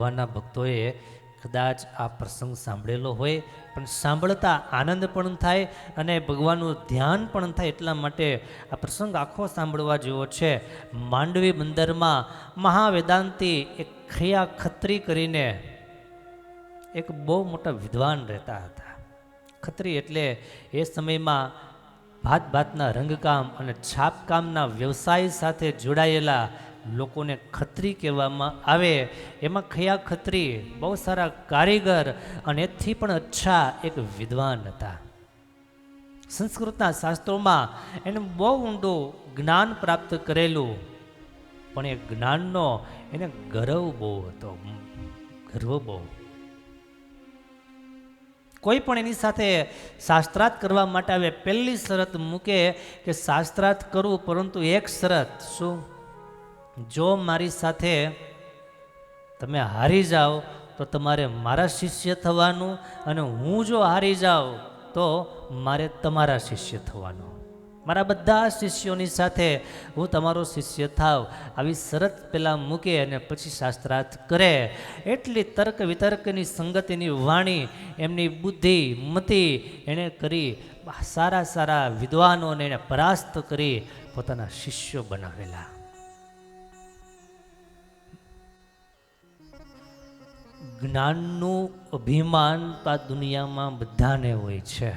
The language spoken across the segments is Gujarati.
ભગવાનના ભક્તોએ કદાચ આ પ્રસંગ સાંભળેલો હોય, પણ સાંભળતા આનંદ પણ થાય અને ભગવાનનું ધ્યાન પણ થાય. એટલા માટે આ પ્રસંગ આખો સાંભળવા જેવો છે. માંડવી બંદરમાં મહાવેદાંતી એક ખૈયા ખત્રી કરીને એક બહુ મોટા વિદ્વાન રહેતા હતા. ખત્રી એટલે એ સમયમાં ભાત ભાતના રંગકામ અને છાપકામના વ્યવસાય સાથે જોડાયેલા લોકોને ખત્રી કહેવામાં આવે. એમાં ખૈયા ખત્રી બહુ સારા કારીગર અને એથી પણ અચ્છા એક વિદ્વાન હતા. સંસ્કૃતના શાસ્ત્રોમાં એને બહુ ઊંડું જ્ઞાન પ્રાપ્ત કરેલું, પણ એ જ્ઞાનનો એને ગર્વ બહુ હતો. ગર્વ બહુ. કોઈ પણ એની સાથે શાસ્ત્રાર્થ કરવા માટે આવે, પહેલી શરત મૂકે કે શાસ્ત્રાર્થ કરવું, પરંતુ એક શરત શું? જો મારી સાથે તમે હારી જાઓ તો તમારે મારા શિષ્ય થવાનું, અને હું જો હારી જાઉં તો મારે તમારા શિષ્ય થવાનું. મારા બધા શિષ્યોની સાથે હું તમારો શિષ્ય થાવ. આવી શરત પહેલાં મૂકે અને પછી શાસ્ત્રાર્થ કરે. એટલી તર્ક વિતર્કની સંગતિની વાણી, એમની બુદ્ધિ મતિ એણે કરી. સારા સારા વિદ્વાનોને એને પરાસ્ત કરી પોતાના શિષ્યો બનાવેલા. જ્ઞાનનું અભિમાન તો આ દુનિયામાં બધાને હોય છે.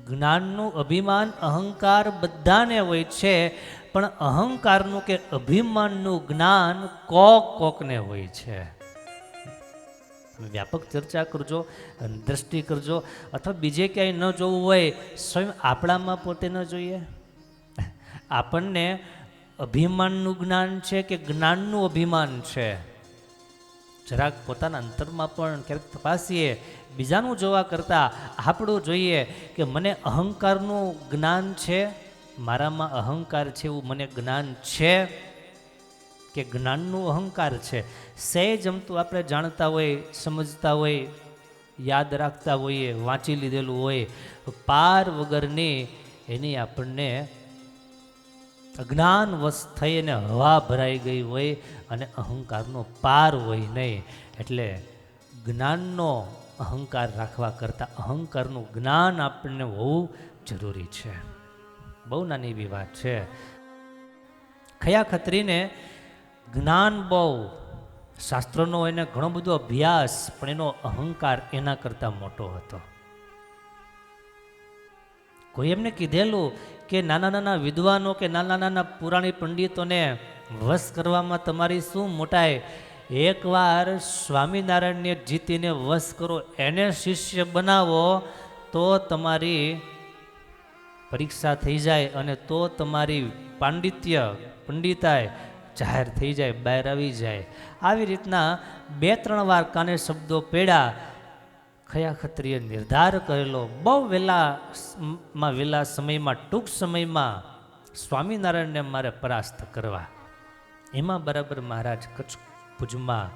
જ્ઞાનનું અભિમાન, અહંકાર બધાને હોય છે, પણ અહંકારનું કે અભિમાનનું જ્ઞાન કોકને હોય છે. વ્યાપક ચર્ચા કરજો, દ્રષ્ટિ કરજો, અથવા બીજે ક્યાંય ન જોવું હોય, સ્વયં આપણામાં પોતે ન જોઈએ. આપણને અભિમાનનું જ્ઞાન છે કે જ્ઞાનનું અભિમાન છે? જરાક પોતાના અંતરમાં પણ ક્યારેક તપાસીએ. બીજાનું જોવા કરતાં આપણું જોઈએ કે મને અહંકારનું જ્ઞાન છે, મારામાં અહંકાર છે એવું મને જ્ઞાન છે કે જ્ઞાનનું અહંકાર છે? સહેજમ તો આપણે જાણતા હોય, સમજતા હોય, યાદ રાખતા હોઈએ, વાંચી લીધેલું હોય, પાર વગરની એની આપણને અજ્ઞાનવશ થઈ અને હવા ભરાઈ ગઈ હોય અને અહંકારનો પાર હોય નહીં. એટલે જ્ઞાનનો અહંકાર રાખવા કરતાં અહંકારનું જ્ઞાન આપણને હોવું જરૂરી છે. બહુ નાની એવી વાત છે. ખૈયા ખત્રીને જ્ઞાન બહુ, શાસ્ત્રનો એને ઘણો બધો અભ્યાસ, પણ એનો અહંકાર એના કરતાં મોટો હતો. કોઈ એમને કીધેલું કે નાના નાના વિદ્વાનો કે નાના નાના પુરાણી પંડિતોને વશ કરવામાં તમારી શું મોટાઈ? એકવાર સ્વામિનારાયણને જીતીને વશ કરો, એને શિષ્ય બનાવો, તો તમારી પરીક્ષા થઈ જાય અને તો તમારી પંડિતાઈ જાહેર થઈ જાય, બહાર આવી જાય. આવી રીતના 2-3 વાર કાને શબ્દો પેડા. ખૈયા ખત્રીએ નિર્ધાર કરેલો, બહુ વહેલા સમયમાં, ટૂંક સમયમાં સ્વામિનારાયણને મારે પરાસ્ત કરવા. એમાં બરાબર મહારાજ કચ્છ ભુજમાં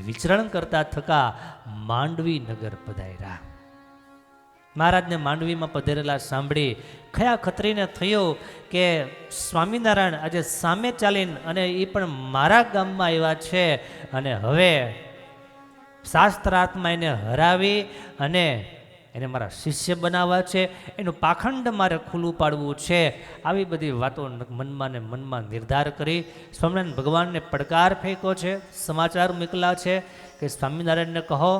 વિચરણ કરતા થકા માંડવી નગર પધાર્યા. મહારાજને માંડવીમાં પધારેલા સાંભળી ખૈયા ખત્રીને થયું કે સ્વામિનારાયણ આજે સામે ચાલીને અને એ પણ મારા ગામમાં આવ્યા છે, અને હવે શાસ્ત્રાર્થમાં એને હરાવી અને એને મારા શિષ્ય બનાવવા છે, એનું પાખંડ મારે ખુલ્લું પાડવું છે. આવી બધી વાતો મનમાં ને મનમાં નિર્ધાર કરી સ્વામિનારાયણ ભગવાનને પડકાર ફેંક્યો છે. સમાચાર મોકલા છે કે સ્વામિનારાયણને કહો,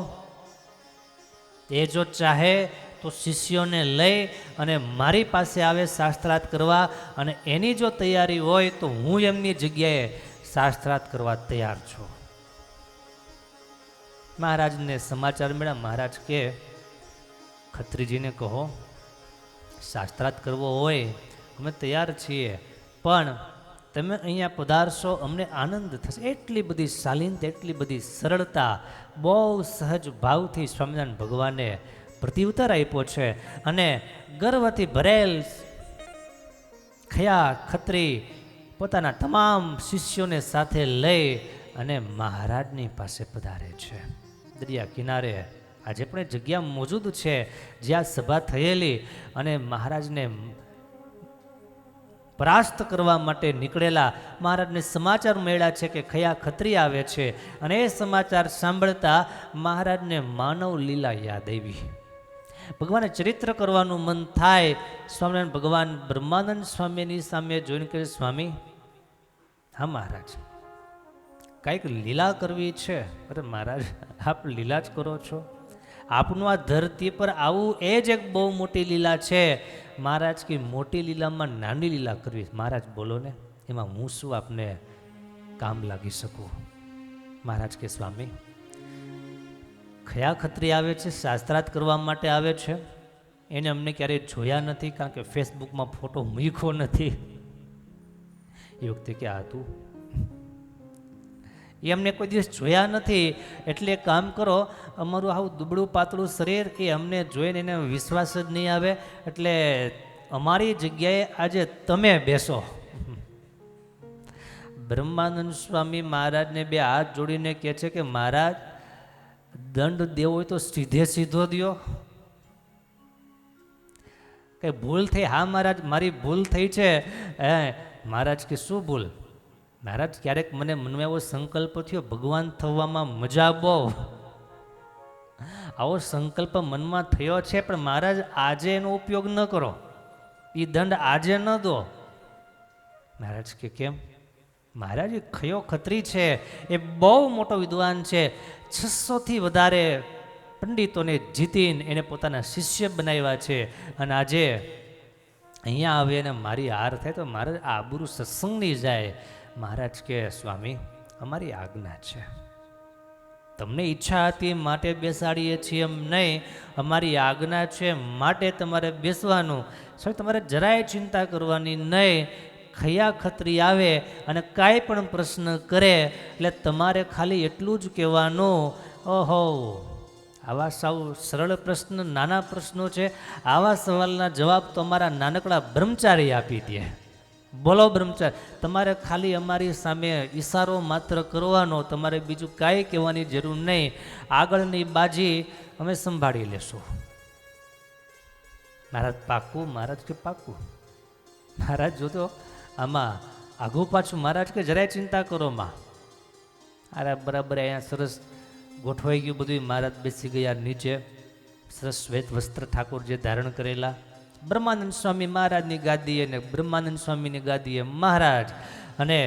એ જો ચાહે તો શિષ્યોને લઈ અને મારી પાસે આવે શાસ્ત્રાર્થ કરવા, અને એની જો તૈયારી હોય તો હું એમની જગ્યાએ શાસ્ત્રાર્થ કરવા તૈયાર છું. મહારાજને સમાચાર મળ્યા. મહારાજ કે ખત્રીજીને કહો, શાસ્ત્રાર્થ કરવો હોય અમે તૈયાર છીએ, પણ તમે અહીંયા પધારશો અમને આનંદ થશે. એટલી બધી શાલીનતા, એટલી બધી સરળતા, બહુ સહજ ભાવથી સ્વામિનારાયણ ભગવાને પ્રત્યુત્તર આપ્યો છે. અને ગર્વથી ભરેલ ખૈયા ખત્રી પોતાના તમામ શિષ્યોને સાથે લઈ અને મહારાજની પાસે પધારે છે. દરિયા કિનારે આજે પણ જગ્યા મોજૂદ છે જ્યાં સભા થયેલી, અને મહારાજને પરાસ્ત કરવા માટે નીકળેલા મહારાજને સમાચાર મળ્યા છે કે ખયા ખત્રી આવે છે, અને એ સમાચાર સાંભળતા મહારાજને માનવ લીલા યાદ આવી. ભગવાને ચરિત્ર કરવાનું મન થાય. સ્વામિનારાયણ ભગવાન બ્રહ્માનંદ સ્વામીની સામે જોઈને કહે, સ્વામી, હા મહારાજ, કાંઈક લીલા કરવી છે. અરે મહારાજ, આપ લીલા જ કરો છો. આપનું આ ધરતી પર આવું એ જ એક બહુ મોટી લીલા છે. મહારાજ કે મોટી લીલામાં નાની લીલા કરવી. મહારાજ બોલો ને, એમાં હું શું આપને કામ લાગી શકું? મહારાજ કે સ્વામી, ખયા ખત્રી આવે છે, શાસ્ત્રાર્થ કરવા માટે આવે છે. એને અમને ક્યારેય જોયા નથી, કારણ કે ફેસબુકમાં ફોટો મૂક્યો નથી. એ વખતે કે આ તું એ અમને કોઈ દિવસ જોયા નથી, એટલે કામ કરો, અમારું આવું દુબળું પાતળું શરીર એ અમને જોઈને એને વિશ્વાસ જ નહીં આવે, એટલે અમારી જગ્યાએ આજે તમે બેસો. બ્રહ્માનંદ સ્વામી મહારાજને બે હાથ જોડીને કહે છે કે મહારાજ, દંડ દેવો હોય તો સીધે સીધો દ્યો. કઈ ભૂલ થઈ? હા મહારાજ, મારી ભૂલ થઈ છે. મહારાજ કે શું ભૂલ? મહારાજ, ક્યારેક મને મનમાં એવો સંકલ્પ થયો, ભગવાન થવામાં મજા બહુ. આવો સંકલ્પ મનમાં થયો છે, પણ મહારાજ આજે એનો ઉપયોગ ન કરો, એ દંડ આજે ન દો. મહારાજ કે કેમ? મહારાજ, એ ખયો ખત્રી છે, એ બહુ મોટો વિદ્વાન છે. 600થી વધારે પંડિતોને જીતીને એને પોતાના શિષ્ય બનાવ્યા છે, અને આજે અહીંયા આવે અને મારી હાર થાય તો મહારાજ આબરૂ સત્સંગ નહીં જાય. મહારાજ કે સ્વામી, અમારી આજ્ઞા છે, તમને ઈચ્છા હતી માટે બેસાડીએ છીએ એમ નહીં, અમારી આજ્ઞા છે માટે તમારે બેસવાનું. સાહેબ, તમારે જરાય ચિંતા કરવાની નહીં. ખયા ખત્રી આવે અને કાંઈ પણ પ્રશ્ન કરે એટલે તમારે ખાલી એટલું જ કહેવાનું, ઓહો, આવા સાવ સરળ પ્રશ્ન, નાના પ્રશ્નો છે, આવા સવાલના જવાબ તો અમારા નાનકડા બ્રહ્મચારી આપી દે. બોલો બ્રહ્મચારી, તમારે ખાલી અમારી સામે ઈશારો માત્ર કરવાનો, તમારે બીજું કાંઈ કહેવાની જરૂર નહીં. આગળની બાજી અમે સંભાળી લેશું. મહારાજ પાકું? મહારાજ કે પાકું. મહારાજ જોતો આમાં આઘું પાછું. મહારાજ કે જરાય ચિંતા કરો માં. અરે બરાબર, અહીંયા સરસ ગોઠવાઈ ગયું બધું. મહારાજ બેસી ગયા નીચે, સરસ શ્વેત વસ્ત્ર ઠાકોર જે ધારણ કરેલા. બ્રહ્માનંદ સ્વામી મહારાજની ગાદીએ ને બ્રહ્માનંદ સ્વામીની ગાદીએ મહારાજ. અને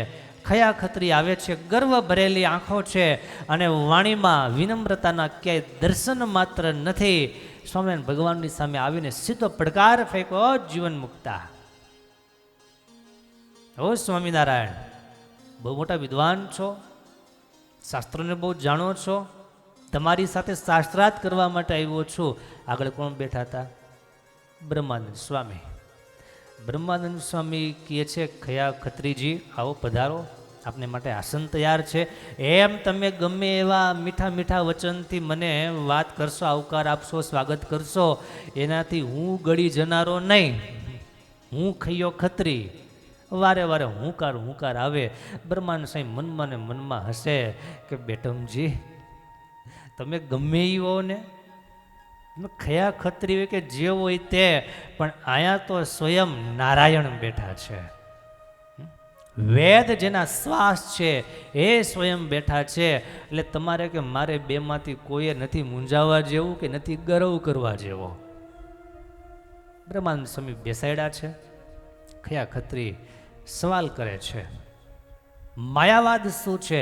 ખયા ખત્રી આવે છે, ગર્વ ભરેલી આંખો છે, અને વાણીમાં વિનમ્રતાના ક્યાંય દર્શન માત્ર નથી. સ્વામિનારાયણ ભગવાનની સામે આવીને સીધો પડકાર ફેંકો, જીવન મુક્તા. ઓ સ્વામિનારાયણ, બહુ મોટા વિદ્વાન છો, શાસ્ત્રોને બહુ જાણો છો, તમારી સાથે શાસ્ત્રાર્થ કરવા માટે આવ્યો છું. આગળ કોણ બેઠા હતા? બ્રહ્માનંદ સ્વામી. બ્રહ્માનંદ સ્વામી કહે છે, ખયા ખત્રીજી, આવો પધારો, આપને માટે આસન તૈયાર છે. એમ તમે ગમે એવા મીઠા મીઠા વચનથી મને વાત કરશો, આવકાર આપશો, સ્વાગત કરશો, એનાથી હું ગળી જનારો નહીં. હું ખયો ખત્રી. વારે વારે હુંકાર આવે. બ્રહ્માનંદ સ્વામી મનમાં ને મનમાં હશે કે બેટમજી, તમે ગમે એ હો ને, ખયા ખત્રી હોય કે જે હોય તે, પણ અહીંયા તો સ્વયં નારાયણ બેઠા છે. વેદ જેના શ્વાસ છે એ સ્વયં બેઠા છે. એટલે તમારે કે મારે બેમાંથી કોઈએ નથી મૂંઝાવા જેવું કે નથી ગર્વ કરવા જેવો. બ્રહ્માનંદ સ્વામી બેસાડ્યા છે. ખયા ખત્રી સવાલ કરે છે, માયાવાદ શું છે?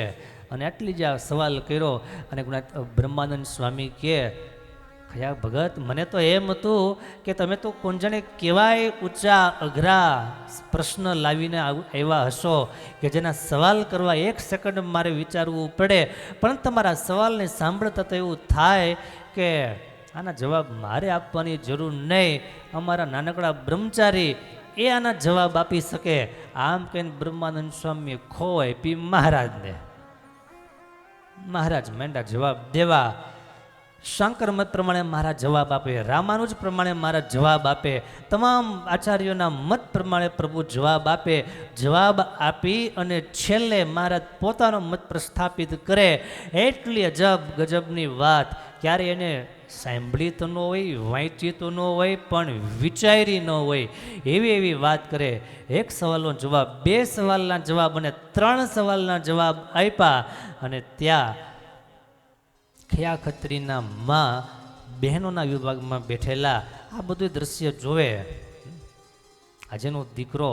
અને આટલી જ સવાલ કર્યો. અને બ્રહ્માનંદ સ્વામી કે, ખયા ભગત, મને તો એમ હતું કે તમે તો કોણ જાણે કેવાય ઊંચા અઘરા પ્રશ્ન લાવીને આવ્યા હશો કે જેના સવાલ કરવા 1 સેકન્ડ મારે વિચારવું પડે, પણ તમારા સવાલને સાંભળતા તો એવું થાય કે આના જવાબ મારે આપવાની જરૂર નહીં, અમારા નાનકડા બ્રહ્મચારી એ આના જવાબ આપી શકે. આમ કહીને બ્રહ્માનંદ સ્વામી ખો આપી મહારાજને. મહારાજ માંડ્યા જવાબ દેવા. શંકર મત પ્રમાણે મહારાજ જવાબ આપે, રામાનુજ પ્રમાણે મહારાજ જવાબ આપે, તમામ આચાર્યોના મત પ્રમાણે પ્રભુ જવાબ આપે. જવાબ આપી અને છેલ્લે મહારાજ પોતાનો મત પ્રસ્થાપિત કરે. એટલી અજબ ગજબની વાત. ક્યારે એને સાંભળી તો ન હોય, વાંચી તો ન હોય, પણ વિચારી ન હોય એવી એવી વાત કરે. એક સવાલનો જવાબ, બે સવાલના જવાબ અને ત્રણ સવાલના જવાબ આપ્યા. અને ત્યાં ખયા ખત્રીના માં બહેનોના વિભાગમાં બેઠેલા આ બધું દ્રશ્ય જોવે. આજેનો દીકરો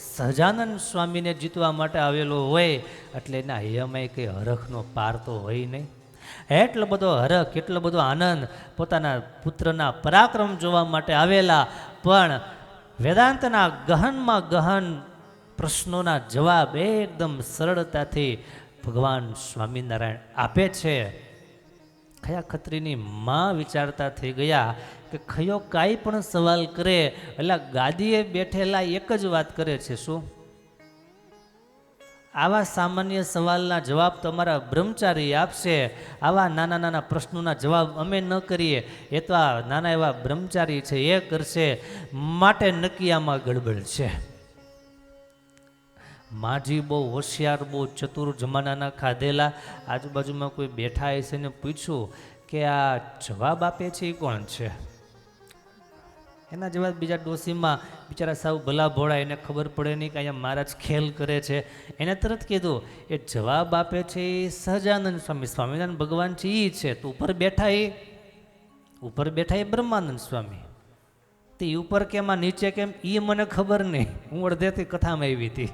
સહજાનંદ સ્વામીને જીતવા માટે આવેલો હોય એટલે એના હૈયામાં કંઈ હરખનો પાર તો હોય નહીં. એટલો બધો હરખ, એટલો બધો આનંદ પોતાના પુત્રના પરાક્રમ જોવા માટે આવેલા. પણ વેદાંતના ગહનમાં ગહન પ્રશ્નોના જવાબ એકદમ સરળતાથી ભગવાન સ્વામિનારાયણ આપે છે. ખયા ખત્રીની માં વિચારતા થઈ ગયા કે ખયો કાંઈ પણ સવાલ કરે એટલે ગાદીએ બેઠેલા એક જ વાત કરે છે, શું આવા સામાન્ય સવાલના જવાબ તો અમારા બ્રહ્મચારી આપશે, આવા નાના નાના પ્રશ્નોના જવાબ અમે ન કરીએ, એ તો આ નાના એવા બ્રહ્મચારી છે એ કરશે, માટે નક્કી આમાં ગડબડ છે. માજી બહુ હોશિયાર, બહુ ચતુર, જમાનાના ખાધેલા. આજુબાજુમાં કોઈ બેઠા હશે ને પૂછ્યું કે આ જવાબ આપે છે એ કોણ છે? એના જવાબ બીજા ડોસીમાં બિચારા સાવ ભલા ભોળા, એને ખબર પડે નહીં કે અહીંયા મહારાજ ખેલ કરે છે. એને તરત કીધું એ જવાબ આપે છે એ સહજાનંદ સ્વામી, સ્વામિનારાયણ ભગવાન છે એ છે. તો ઉપર બેઠા એ બ્રહ્માનંદ સ્વામી. તે ઉપર કેમ આ નીચે કેમ એ મને ખબર નહીં, હું અડધેથી કથામાં આવી હતી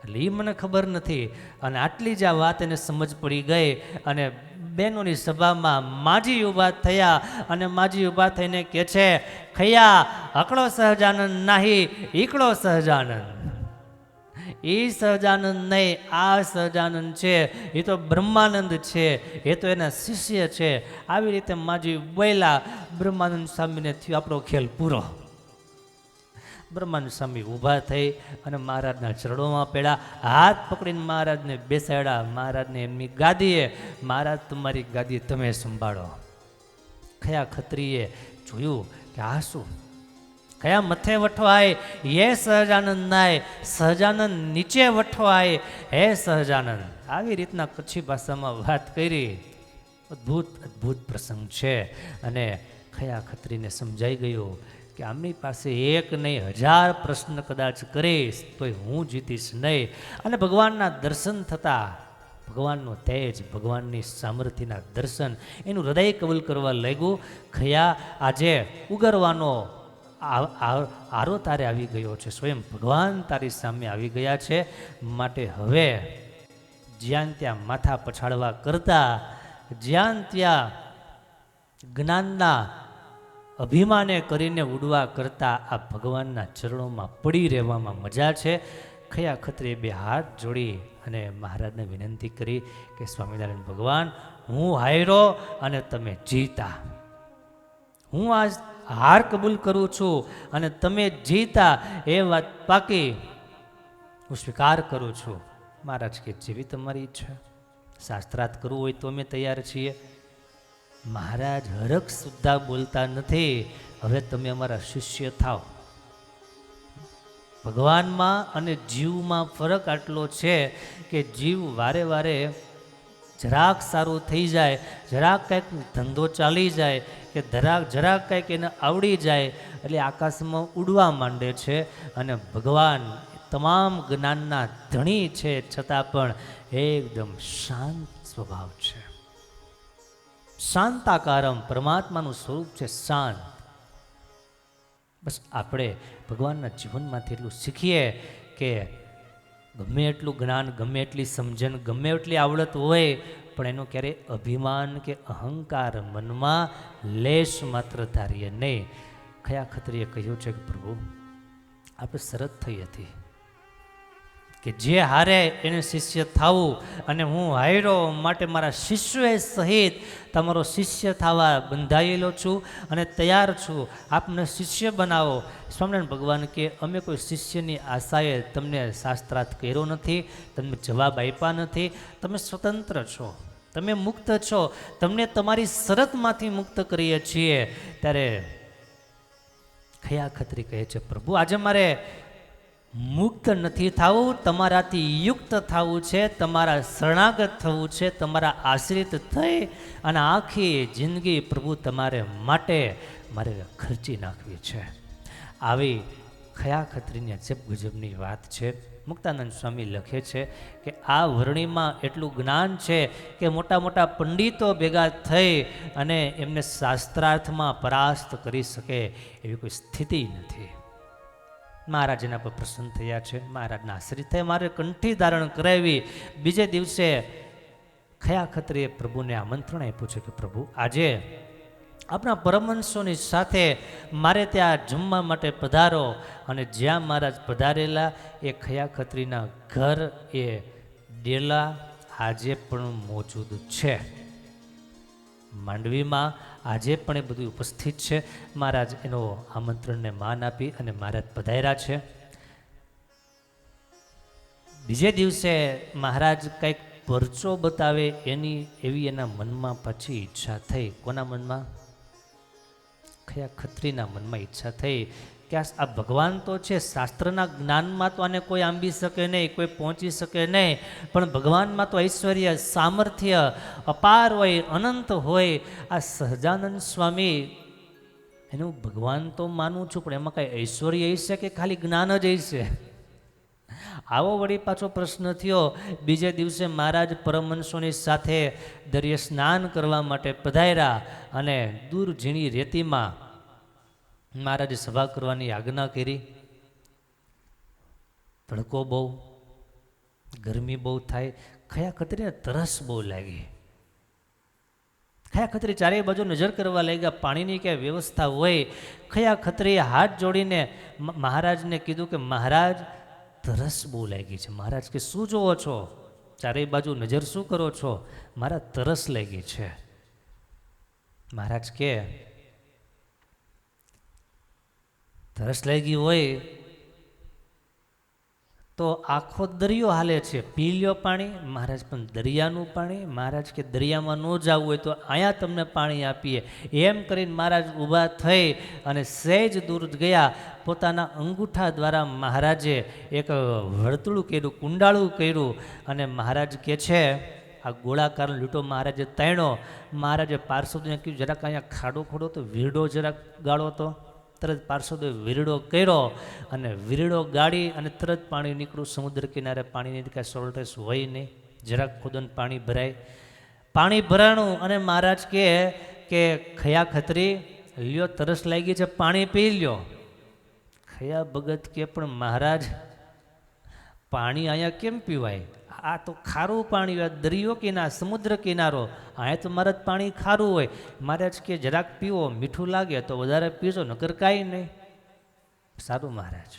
એટલે એ મને ખબર નથી. અને આટલી જ આ વાત એને સમજ પડી ગઈ. અને બહેનોની સભામાં માજી ઊભા થયા અને માજી ઊભા થઈને કહે છે, ખયા અકળો સહજાનંદ નાહી ઈકડો સહજાનંદ. એ સહજાનંદ નહીં, આ સહજાનંદ છે, એ તો બ્રહ્માનંદ છે, એ તો એના શિષ્ય છે. આવી રીતે માજી બોલ્યા. બ્રહ્માનંદ સ્વામીને થયો આપણો ખેલ પૂરો. બ્રહ્માનંદ સ્વામી ઊભા થઈ અને મહારાજના ચરણોમાં પડ્યા, હાથ પકડીને મહારાજને બેસાડ્યા. મહારાજને એમની ગાદીએ, મહારાજ તમારી ગાદી તમે સંભાળો. ખયા ખત્રીએ જોયું કે આ શું, કયા મથે વઠવાય એ સહજાનંદ નાય, સહજાનંદ નીચે વઠવાય હે સહજાનંદ. આવી રીતના કચ્છી ભાષામાં વાત કરી. અદ્ભુત અદ્ભુત પ્રસંગ છે. અને ખયા ખત્રીને સમજાઈ ગયું કે આમની પાસે એક નહીં 1000 પ્રશ્ન કદાચ કરીશ તોય હું જીતીશ નહીં. અને ભગવાનના દર્શન થતા, ભગવાનનો તેજ, ભગવાનની સામર્થ્યના દર્શન એનું હૃદય કબૂલ કરવા લાગ્યું. ખયા આજે ઉગરવાનો આરો તારે આવી ગયો છે, સ્વયં ભગવાન તારી સામે આવી ગયા છે. માટે હવે જ્યાં ત્યાં માથા પછાડવા કરતા, જ્યાં ત્યાં જ્ઞાનના અભિમાને કરીને ઉડવા કરતા આ ભગવાનના ચરણોમાં પડી રહેવામાં મજા છે. ખયા ખત્રીએ 2 હાથ જોડી અને મહારાજને વિનંતી કરી કે સ્વામિનારાયણ ભગવાન, હું હાર્યો અને તમે જીતા. હું આજ હાર કબૂલ કરું છું અને તમે જીતા એ વાત પાકી, હું સ્વીકાર કરું છું. મહારાજ કે જેવી તમારી ઈચ્છા, શાસ્ત્રાર્થ કરવું હોય તો અમે તૈયાર છીએ. મહારાજ હરખ સુદ્ધા બોલતા નથી, હવે તમે અમારા શિષ્ય થાવ. ભગવાનમાં અને જીવમાં ફરક આટલો છે કે જીવ વારે વારે જરાક સારું થઈ જાય, જરાક કંઈક ધંધો ચાલી જાય કે જરાક કંઈક એને આવડી જાય એટલે આકાશમાં ઉડવા માંડે છે. અને ભગવાન તમામ જ્ઞાનના ધણી છે છતાં પણ એકદમ શાંત સ્વભાવ છે. શાંતાકારમ, પરમાત્માનું સ્વરૂપ છે શાંત. બસ આપણે ભગવાનના જીવનમાંથી એટલું શીખીએ કે ગમે એટલું જ્ઞાન, ગમે એટલી સમજણ, ગમે એટલી આવડત હોય, પણ એનું ક્યારેય અભિમાન કે અહંકાર મનમાં લેશ માત્ર ધારીએ નહીં. ખયા ખત્રીએ કહ્યું છે કે પ્રભુ આપણે શરત થઈ હતી કે જે હારે એને શિષ્ય થવું, અને હું હાર્યો માટે મારા શિષ્યોએ સહિત તમારો શિષ્ય થવા બંધાયેલો છું અને તૈયાર છું. આપને શિષ્ય બનાવો. સ્વામિનારાયણ ભગવાન કે અમે કોઈ શિષ્યની આશાએ તમને શાસ્ત્રાર્થ કર્યો નથી, તમને જવાબ આપ્યા નથી. તમે સ્વતંત્ર છો, તમે મુક્ત છો, તમને તમારી શરતમાંથી મુક્ત કરીએ છીએ. ત્યારે ખયા ખત્રી કહે છે પ્રભુ આજે મારે મુક્ત નથી થવું, તમારાથી યુક્ત થવું છે, તમારા શરણાગત થવું છે, તમારા આશ્રિત થઈ અને આખી જિંદગી પ્રભુ તમારે માટે મારે ખર્ચી નાખવી છે. આવી ખયા ખત્રીની અજબ ગજબની વાત છે. મુક્તાનંદ સ્વામી લખે છે કે આ વર્ણિમાં એટલું જ્ઞાન છે કે મોટા મોટા પંડિતો ભેગા થઈ અને એમને શાસ્ત્રાર્થમાં પરાસ્ત કરી શકે એવી કોઈ સ્થિતિ નથી. મહારાજ એના પર પ્રસન્ન થયા છે, મહારાજના આશ્રિત થયા, મારે કંઠી ધારણ કરાવી. બીજે દિવસે ખયા ખત્રીએ પ્રભુને આમંત્રણ આપ્યું છે કે પ્રભુ આજે આપણા પરમહંસોની સાથે મારે ત્યાં જમવા માટે પધારો. અને જ્યાં મહારાજ પધારેલા એ ખયા ખત્રીના ઘર એ ડેલા આજે પણ મોજૂદ છે. માંડવીમાં આજે પણ એ બધું ઉપસ્થિત છે. મહારાજ એનો આમંત્રણને માન આપી અને મહારાજ પધાર્યા છે. બીજે દિવસે મહારાજ કંઈક પરચો બતાવે એવી એના મનમાં પછી ઈચ્છા થઈ. કોના મનમાં? ખયા ખત્રીના મનમાં ઈચ્છા થઈ કે આ ભગવાન તો છે, શાસ્ત્રના જ્ઞાનમાં તો આને કોઈ આંબી શકે નહીં, કોઈ પહોંચી શકે નહીં, પણ ભગવાનમાં તો ઐશ્વર્ય સામર્થ્ય અપાર હોય, અનંત હોય. આ સહજાનંદ સ્વામી એનું ભગવાન તો માનું છું, પણ એમાં કાંઈ ઐશ્વર્ય હશે કે ખાલી જ્ઞાન જ હશે? આવો વળી પાછો પ્રશ્ન થયો. બીજે દિવસે મહારાજ પરમહંસોની સાથે દરિયે સ્નાન કરવા માટે પધાર્યા અને દૂર ઝીણી રેતીમાં મહારાજે સભા કરવાની આજ્ઞા કરી. તડકો બહુ, ગરમી બહુ થાય. ખયા ખત્રીને તરસ બહુ લાગી. ખયા ખત્રી ચારેય બાજુ નજર કરવા લાગ્યા, પાણીની ક્યાંય વ્યવસ્થા હોય. ખયા ખત્રીએ હાથ જોડીને મહારાજને કીધું કે મહારાજ તરસ બહુ લાગી છે. મહારાજ કે શું જોવો છો? ચારેય બાજુ નજર શું કરો છો? મારા તરસ લાગી છે. મહારાજ કે તરસ લાગી હોય તો આખો દરિયો હાલે છે, પી લ્યો પાણી. મહારાજ પણ દરિયાનું પાણી. મહારાજ કે દરિયામાં ન જવું હોય તો અહીંયા તમને પાણી આપીએ. એમ કરીને મહારાજ ઊભા થઈ અને સહેજ દૂર ગયા. પોતાના અંગૂઠા દ્વારા મહારાજે એક વર્તુળું કર્યું, કુંડાળું કર્યું અને મહારાજ કે છે આ ગોળાકાર લીટો મહારાજે તાણ્યો. મહારાજે પાર્ષદોને કીધું જરાક અહીંયા ખાડો ખોડો તો વીરડો જરાક ગાળો તો. તરત પાર્ષદોએ વીરડો કર્યો અને વીરડો ગાળી અને તરત પાણી નીકળ્યું. સમુદ્ર કિનારે પાણીની કાંઈ સોલ્ટેસ હોય નહીં, જરાક ખોદન પાણી ભરાય. પાણી ભરાણું અને મહારાજ કહે કે ખયા ખત્રી લ્યો, તરસ લાગી છે, પાણી પી લ્યો. ખયા ભગત કે પણ મહારાજ પાણી અહીંયા કેમ પીવાય? આ તો ખારું પાણી હોય, દરિયો કિનારો, સમુદ્ર કિનારો, અહીંયા તો મહારાજ પાણી ખારું હોય. મહારાજ કે જરાક પીવો, મીઠું લાગે તો વધારે પીજો, નકર કાંઈ નહીં. સારું મહારાજ.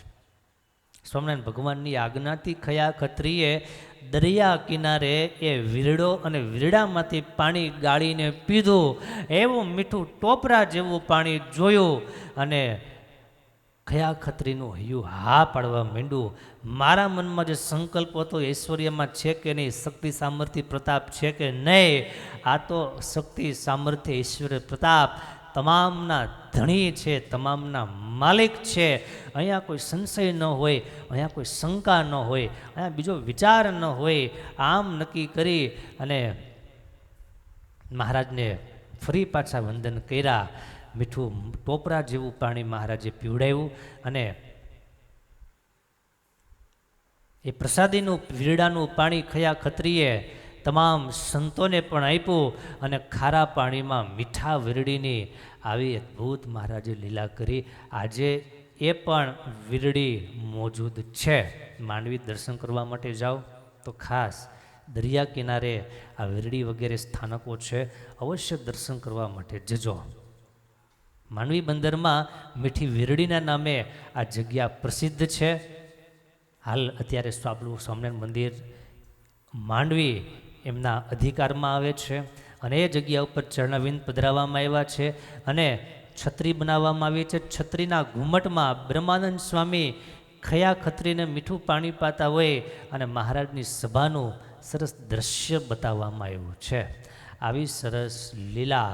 સ્વામિનારાયણ ભગવાનની આજ્ઞાથી ખયા ખત્રીએ દરિયા કિનારે એ વીરડો અને વીરડામાંથી પાણી ગાળીને પીધું. એવું મીઠું ટોપરા જેવું પાણી જોયું અને ખયા ખત્રીનું હૈયું હા પાડવા માંડ્યું. મારા મનમાં જે સંકલ્પ હતો ઐશ્વર્યમાં છે કે નહીં, શક્તિ સામર્થ્ય પ્રતાપ છે કે નહીં, આ તો શક્તિ સામર્થ્ય ઐશ્વર્ય પ્રતાપ તમામના ધણી છે, તમામના માલિક છે. અહીંયા કોઈ સંશય ન હોય, અહીંયા કોઈ શંકા ન હોય, અહીંયા બીજો વિચાર ન હોય. આમ નક્કી કરી અને મહારાજને ફરી પાછા વંદન કર્યા. મીઠું ટોપરા જેવું પાણી મહારાજે પીવડાવ્યું અને એ પ્રસાદીનું વીરડાનું પાણી ખયા ખત્રીએ તમામ સંતોને પણ આપ્યું અને ખારા પાણીમાં મીઠા વીરડીની આવી અદ્ભુત મહારાજે લીલા કરી. આજે એ પણ વીરડી મોજૂદ છે. માંડવી દર્શન કરવા માટે જાઓ તો ખાસ દરિયા કિનારે આ વીરડી વગેરે સ્થાનકો છે, અવશ્ય દર્શન કરવા માટે જજો. માંડવી બંદરમાં મીઠી વીરડીના નામે આ જગ્યા પ્રસિદ્ધ છે. હાલ અત્યારે આપણું સ્વામિનારાયણ મંદિર માંડવી એમના અધિકારમાં આવે છે અને એ જગ્યા ઉપર ચરણાવિંદ પધરાવવામાં આવ્યા છે અને છત્રી બનાવવામાં આવી છે. છત્રીના ઘુમ્મટમાં બ્રહ્માનંદ સ્વામી ખયા ખત્રીને મીઠું પાણી પાતા હોય અને મહારાજની સભાનું સરસ દ્રશ્ય બતાવવામાં આવ્યું છે. આવી સરસ લીલા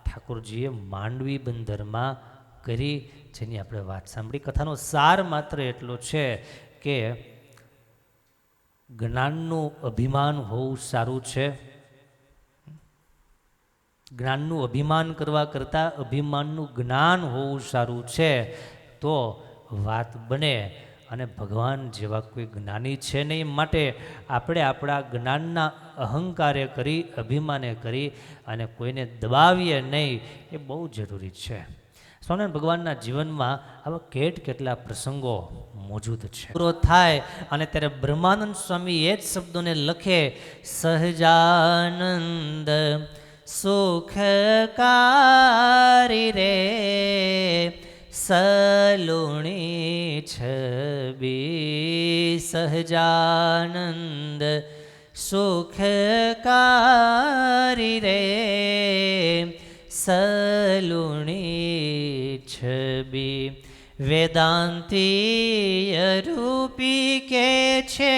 ઠાકોરજીએ માંડવી બંદરમાં કરી, જેની આપણે વાત સાંભળી. કથાનો સાર માત્ર એટલો છે કે જ્ઞાનનું અભિમાન હોવું સારું છે? જ્ઞાનનું અભિમાન કરવા કરતાં અભિમાનનું જ્ઞાન હોવું સારું છે તો વાત બને. અને ભગવાન જેવા કોઈ જ્ઞાની છે નહીં, માટે આપણે આપણા જ્ઞાનના અહંકારે કરી, અભિમાને કરી અને કોઈને દબાવીએ નહીં, એ બહુ જરૂરી છે. સ્વામિનારાયણ ભગવાનના જીવનમાં આવા કેટલા પ્રસંગો મોજૂદ છે. પૂરો થાય અને ત્યારે બ્રહ્માનંદ સ્વામી એ જ શબ્દોને લખે, સહજાનંદ સુખકારી રે સલુણી છબી, સહજાનંદ સુખકારી રે સલુણી છબી. વેદાંતી રૂપી કે છે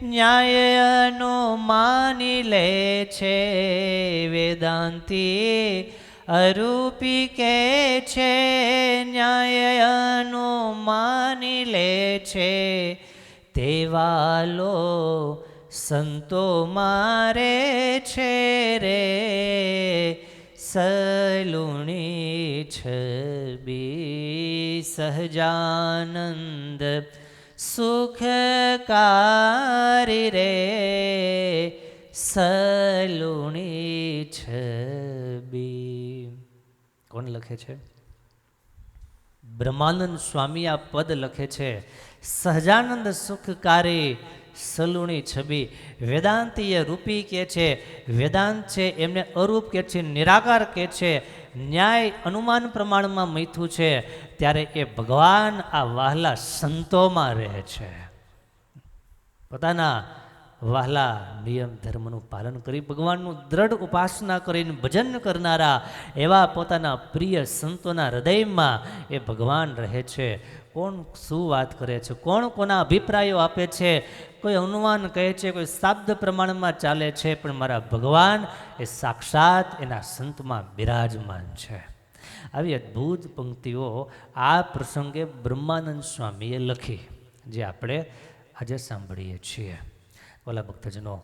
ન્યાયનો માની લે છે. વેદાંતી અરૂપી કે છે ન્યાયનો માની લે છે. તેવાલો સંતો મારે છે રે સલુણી છબી. સહજાનંદ સુખકારી રે સલુણી છબી. કોણ લખે છે? બ્રહ્માનંદ સ્વામી આ પદ લખે છે. સહજાનંદ સુખકારી સલુણી છબી. વેદાંતીય રૂપી કે છે, વેદાંત છે એમને અરૂપ કે છે, નિરાકાર કે છે, ન્યાય અનુમાન પ્રમાણમાં મૈથું છે, ત્યારે એ ભગવાન આ વહાલા સંતોમાં રહે છે. પોતાના વહાલા નિયમ ધર્મનું પાલન કરી ભગવાનનું દ્રઢ ઉપાસના કરીને ભજન કરનારા એવા પોતાના પ્રિય સંતોના હૃદયમાં એ ભગવાન રહે છે. કોણ શું વાત કરે છે, કોણ કોના અભિપ્રાયો આપે છે, કોઈ અનુમાન કહે છે, કોઈ શાબ્દ પ્રમાણમાં ચાલે છે, પણ મારા ભગવાન એ સાક્ષાત એના સંતમાં બિરાજમાન છે. આવી અદ્ભુત પંક્તિઓ આ પ્રસંગે બ્રહ્માનંદ સ્વામીએ લખી, જે આપણે આજે સાંભળીએ છીએ. ઓલા ભક્તજનો,